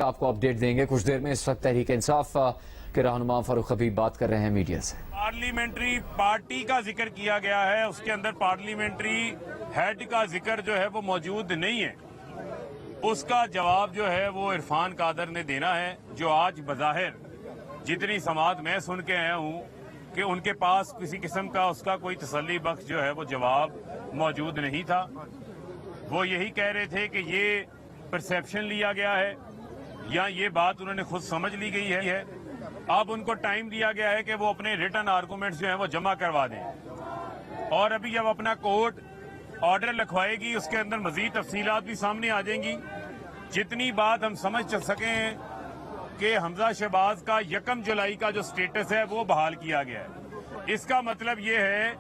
آپ کو اپڈیٹ دیں گے کچھ دیر میں۔ اس وقت تحریک انصاف کے رہنما فاروق حبیب بات کر رہے ہیں میڈیا سے۔ پارلیمنٹری پارٹی کا ذکر کیا گیا ہے، اس کے اندر پارلیمنٹری ہیڈ کا ذکر جو ہے وہ موجود نہیں ہے۔ اس کا جواب جو ہے وہ عرفان قادر نے دینا ہے، جو آج بظاہر جتنی سماعت میں سن کے آیا ہوں کہ ان کے پاس کسی قسم کا اس کا کوئی تسلی بخش جو ہے وہ جواب موجود نہیں تھا۔ وہ یہی کہہ رہے تھے کہ یہ پرسیپشن لیا گیا ہے یا یہ بات انہوں نے خود سمجھ لی گئی ہے۔ اب ان کو ٹائم دیا گیا ہے کہ وہ اپنے ریٹن آرگومنٹس جو ہیں وہ جمع کروا دیں، اور ابھی جب اپنا کورٹ آرڈر لکھوائے گی اس کے اندر مزید تفصیلات بھی سامنے آ جائیں گی۔ جتنی بات ہم سمجھ سکیں کہ حمزہ شہباز کا 1 جولائی کا جو سٹیٹس ہے وہ بحال کیا گیا ہے، اس کا مطلب یہ ہے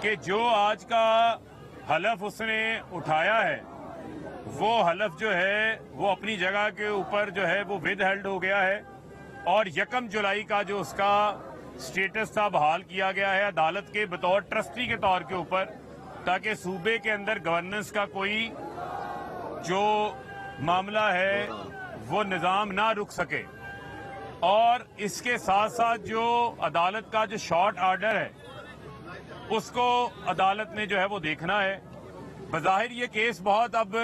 کہ جو آج کا حلف اس نے اٹھایا ہے وہ حلف جو ہے وہ اپنی جگہ کے اوپر جو ہے وہ ود ہیلڈ ہو گیا ہے، اور 1 جولائی کا جو اس کا سٹیٹس تھا بحال کیا گیا ہے عدالت کے بطور ٹرسٹی کے طور کے اوپر، تاکہ صوبے کے اندر گورننس کا کوئی جو معاملہ ہے وہ نظام نہ رک سکے۔ اور اس کے ساتھ ساتھ جو عدالت کا جو شارٹ آرڈر ہے اس کو عدالت نے جو ہے وہ دیکھنا ہے۔ بظاہر یہ کیس بہت اب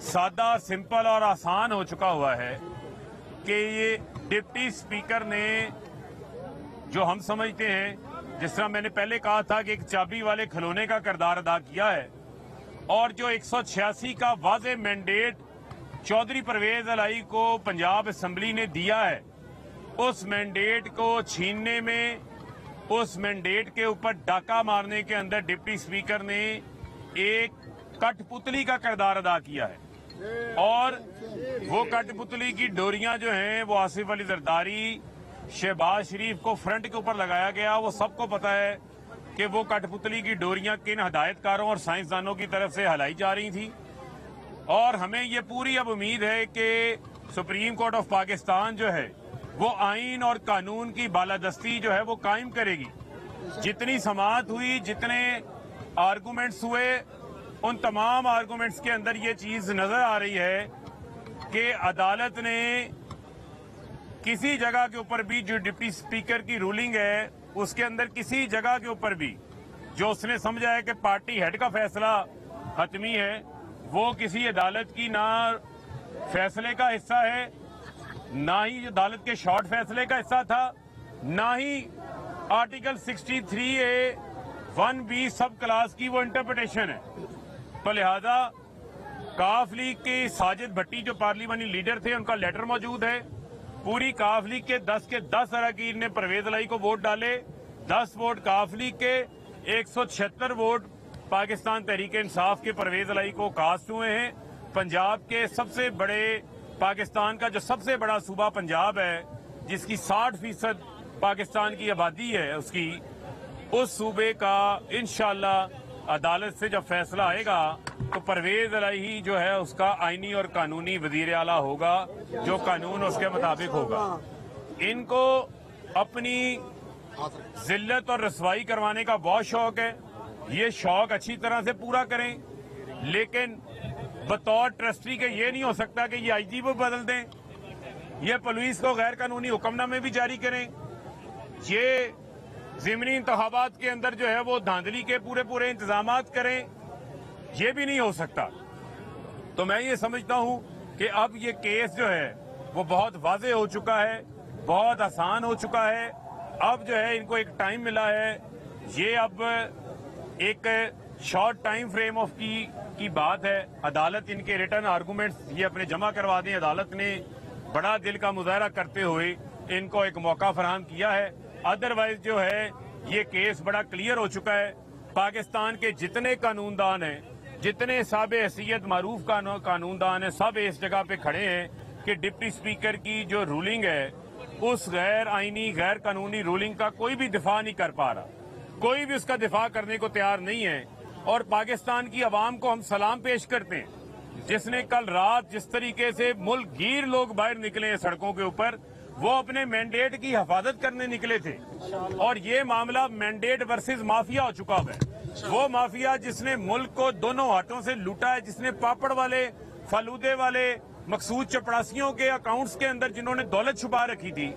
سادہ، سمپل اور آسان ہو چکا ہوا ہے کہ یہ ڈپٹی اسپیکر نے جو ہم سمجھتے ہیں، جس طرح میں نے پہلے کہا تھا کہ ایک چابی والے کھلونے کا کردار ادا کیا ہے، اور جو 186 کا واضح مینڈیٹ چودھری پرویز الہی کو پنجاب اسمبلی نے دیا ہے، اس مینڈیٹ کو چھیننے میں، اس مینڈیٹ کے اوپر ڈاکہ مارنے کے اندر ڈپٹی اسپیکر نے ایک کٹ پتلی کا کردار ادا کیا ہے۔ اور وہ کٹ پتلی کی ڈوریاں جو ہیں وہ آصف علی زرداری، شہباز شریف کو فرنٹ کے اوپر لگایا گیا۔ وہ سب کو پتا ہے کہ وہ کٹ پتلی کی ڈوریاں کن ہدایت کاروں اور سائنسدانوں کی طرف سے ہلائی جا رہی تھی، اور ہمیں یہ پوری اب امید ہے کہ سپریم کورٹ آف پاکستان جو ہے وہ آئین اور قانون کی بالادستی جو ہے وہ قائم کرے گی۔ جتنی سماعت ہوئی، جتنے آرگومنٹس ہوئے، ان تمام آرگومنٹس کے اندر یہ چیز نظر آ رہی ہے کہ عدالت نے کسی جگہ کے اوپر بھی جو ڈپٹی اسپیکر کی رولنگ ہے اس کے اندر کسی جگہ کے اوپر بھی جو اس نے سمجھا ہے کہ پارٹی ہیڈ کا فیصلہ حتمی ہے، وہ کسی عدالت کی نہ فیصلے کا حصہ ہے، نہ ہی عدالت کے شارٹ فیصلے کا حصہ تھا، نہ ہی article 63A 1B sub class کی وہ انٹرپریٹیشن ہے۔ تو لہذا کاف لیگ کے ساجد بھٹی جو پارلیمانی لیڈر تھے، ان کا لیٹر موجود ہے۔ پوری کاف لیگ کے 10 اراکین نے پرویز الہی کو ووٹ ڈالے، 10 ووٹ کاف لیگ کے، 176 ووٹ پاکستان تحریک انصاف کے پرویز الہی کو کاسٹ ہوئے ہیں۔ پنجاب کے سب سے بڑے، پاکستان کا جو سب سے بڑا صوبہ پنجاب ہے، جس کی 60% پاکستان کی آبادی ہے اس صوبے کا انشاءاللہ عدالت سے جب فیصلہ آئے گا تو پرویز الہی جو ہے اس کا آئینی اور قانونی وزیر اعلیٰ ہوگا، جو قانون اس کے مطابق ہوگا۔ ان کو اپنی ذلت اور رسوائی کروانے کا بہت شوق ہے، یہ شوق اچھی طرح سے پورا کریں، لیکن بطور ٹرسٹی کے یہ نہیں ہو سکتا کہ یہ آئی جی کو بدل دیں، یہ پولیس کو غیر قانونی حکم نامے بھی جاری کریں، یہ ضمنی انتخابات کے اندر جو ہے وہ دھاندلی کے پورے انتظامات کریں، یہ بھی نہیں ہو سکتا۔ تو میں یہ سمجھتا ہوں کہ اب یہ کیس جو ہے وہ بہت واضح ہو چکا ہے، بہت آسان ہو چکا ہے۔ اب جو ہے ان کو ایک ٹائم ملا ہے، یہ اب ایک شارٹ ٹائم فریم آف کی بات ہے۔ عدالت ان کے ریٹن آرگومنٹس یہ اپنے جمع کروا دیں۔ عدالت نے بڑا دل کا مظاہرہ کرتے ہوئے ان کو ایک موقع فراہم کیا ہے، ادروائز جو ہے یہ کیس بڑا کلیئر ہو چکا ہے۔ پاکستان کے جتنے قانون دان ہیں، جتنے صاحب حیثیت معروف قانون دان ہیں، سب اس جگہ پہ کھڑے ہیں کہ ڈپٹی اسپیکر کی جو رولنگ ہے اس غیر آئینی، غیر قانونی رولنگ کا کوئی بھی دفاع نہیں کر پا رہا، کوئی بھی اس کا دفاع کرنے کو تیار نہیں ہے۔ اور پاکستان کی عوام کو ہم سلام پیش کرتے ہیں، جس نے کل رات جس طریقے سے ملک گیر لوگ باہر نکلے ہیں سڑکوں کے اوپر، وہ اپنے مینڈیٹ کی حفاظت کرنے نکلے تھے، اور یہ معاملہ مینڈیٹ ورسز مافیا ہو چکا ہے۔ وہ مافیا جس نے ملک کو دونوں ہاتھوں سے لوٹا ہے، جس نے پاپڑ والے، فلودے والے مقصود چپڑاسیوں کے اکاؤنٹس کے اندر جنہوں نے دولت چھپا رکھی تھی،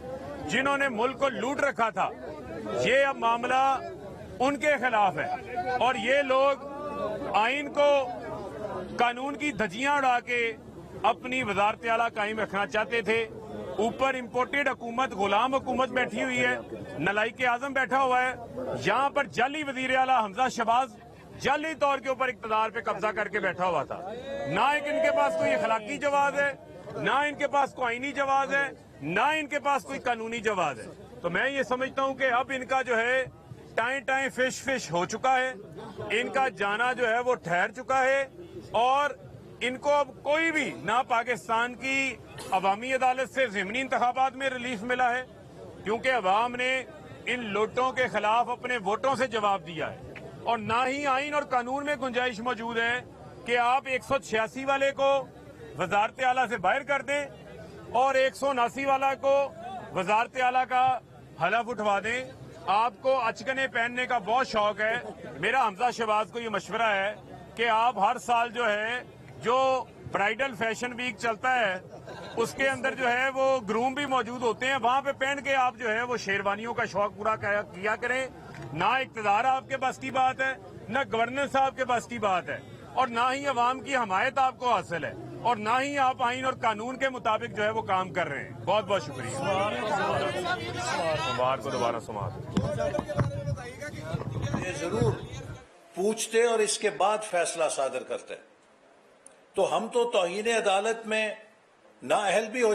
جنہوں نے ملک کو لوٹ رکھا تھا، یہ اب معاملہ ان کے خلاف ہے، اور یہ لوگ آئین کو قانون کی دھجیاں اڑا کے اپنی وزارت اعلیٰ قائم رکھنا چاہتے تھے۔ اوپر امپورٹڈ حکومت، غلام حکومت بیٹھی ہوئی ہے، نلائق اعظم بیٹھا ہوا ہے، یہاں پر جعلی وزیر اعلیٰ حمزہ شہباز جعلی طور کے اوپر اقتدار پہ قبضہ کر کے بیٹھا ہوا تھا۔ نہ ان کے پاس کوئی اخلاقی جواز ہے، نہ ان کے پاس کوئی آئینی جواز ہے، نہ ان کے پاس کوئی قانونی جواز ہے۔ تو میں یہ سمجھتا ہوں کہ اب ان کا جو ہے ٹائیں فش ہو چکا ہے، ان کا جانا جو ہے وہ ٹھہر چکا ہے، اور ان کو اب کوئی بھی نہ پاکستان کی عوامی عدالت سے ضمنی انتخابات میں ریلیف ملا ہے، کیونکہ عوام نے ان لوٹوں کے خلاف اپنے ووٹوں سے جواب دیا ہے، اور نہ ہی آئین اور قانون میں گنجائش موجود ہے کہ آپ 186 والے کو وزارت اعلیٰ سے باہر کر دیں اور 179 والا کو وزارت اعلیٰ کا حلف اٹھوا دیں۔ آپ کو اچکنے پہننے کا بہت شوق ہے۔ میرا حمزہ شہباز کو یہ مشورہ ہے کہ آپ ہر سال جو ہے جو برائیڈل فیشن ویک چلتا ہے اس کے اندر جو ہے وہ گروم بھی موجود ہوتے ہیں، وہاں پہ پہن کے آپ جو ہے وہ شیروانیوں کا شوق پورا کیا کریں۔ نہ اقتدار آپ کے بس کی بات ہے، نہ گورنر صاحب کے بس کی بات ہے، اور نہ ہی عوام کی حمایت آپ کو حاصل ہے، اور نہ ہی آپ آئین اور قانون کے مطابق جو ہے وہ کام کر رہے ہیں۔ بہت بہت شکریہ۔ سوموار کو دوبارہ سماعت۔ یہ ضرور پوچھتے اور اس کے بعد فیصلہ صادر کرتے، تو ہم تو توہین عدالت میں نااہل بھی ہو